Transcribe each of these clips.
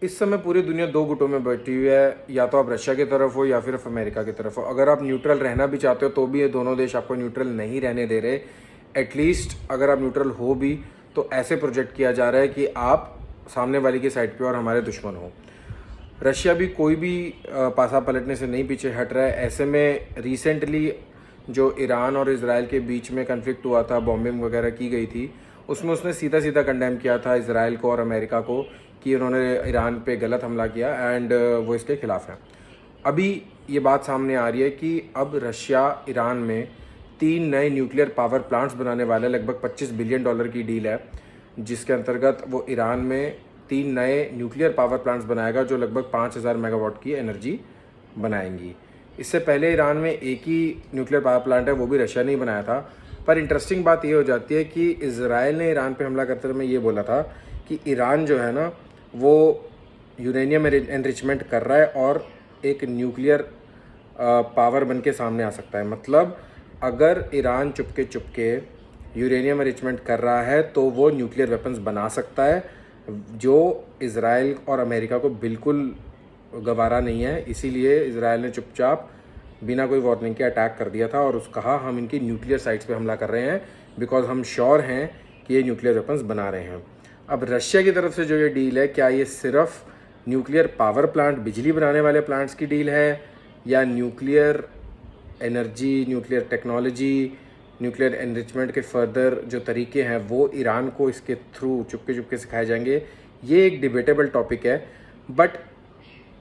इस समय पूरी दुनिया दो गुटों में बैठी हुई है, या तो आप रशिया की तरफ हो या फिर अमेरिका की तरफ हो। अगर आप न्यूट्रल रहना भी चाहते हो तो भी ये दोनों देश आपको न्यूट्रल नहीं रहने दे रहे। एटलीस्ट अगर आप न्यूट्रल हो भी तो ऐसे प्रोजेक्ट किया जा रहा है कि आप सामने वाले की साइड पे और हमारे दुश्मन हो। रशिया भी कोई भी पासा पलटने से नहीं पीछे हट रहा है। ऐसे में रिसेंटली जो ईरान और इजराइल के बीच में कन्फ्लिक्ट हुआ था, बॉम्बिंग वगैरह की गई थी, उसमें उसने सीधा सीधा कंडेम किया था इजराइल को और अमेरिका को कि उन्होंने ईरान पे गलत हमला किया, एंड वो इसके खिलाफ है। अभी ये बात सामने आ रही है कि अब रशिया ईरान में 3 नए न्यूक्लियर पावर प्लांट्स बनाने वाले, लगभग $25 बिलियन की डील है, जिसके अंतर्गत वो ईरान में 3 नए न्यूक्लियर पावर प्लांट्स बनाएगा जो लगभग 5000 मेगावाट की एनर्जी बनाएंगी। इससे पहले ईरान में एक ही न्यूक्लियर पावर प्लांट है, वो भी रशिया ने ही बनाया था। पर इंटरेस्टिंग बात ये हो जाती है कि इजराइल ने ईरान पे हमला करते समय ये बोला था कि ईरान जो है ना वो यूरेनियम एनरिचमेंट कर रहा है और एक न्यूक्लियर पावर बन के सामने आ सकता है। मतलब अगर Iran Chupke Chupke uranium enrichment कर रहा है तो वो न्यूक्लियर वेपन्स बना सकता है, जो इजराइल और अमेरिका को बिल्कुल गवारा नहीं है। इसीलिए इजराइल ने चुपचाप बिना कोई वार्निंग के अटैक कर दिया था और कहा हम इनकी न्यूक्लियर साइट्स पे हमला कर रहे हैं बिकॉज हम श्योर हैं कि ये न्यूक्लियर वेपन्स बना रहे हैं। अब रशिया की तरफ से जो ये डील है, क्या ये सिर्फ न्यूक्लियर पावर प्लांट, बिजली बनाने वाले प्लांट्स की डील है, या nuclear energy, nuclear technology, nuclear enrichment के फर्दर जो तरीके हैं वो ईरान को इसके थ्रू चुपके चुपके सिखाए जाएंगे? ये एक डिबेटेबल टॉपिक है। बट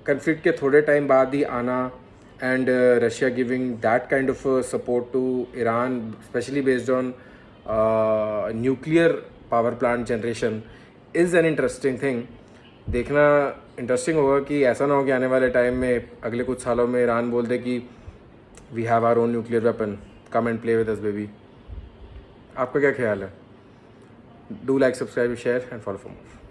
कन्फ्लिक्ट के थोड़े टाइम बाद ही आना and Russia giving that kind of support to Iran, specially based on nuclear power plant generation, is an interesting thing. देखना इंटरेस्टिंग होगा कि ऐसा ना हो कि आने वाले टाइम में, अगले कुछ सालों में ईरान बोल दे कि we have our own nuclear weapon, come and play with us baby. आपका क्या ख्याल है? Do like, subscribe, share and follow for more.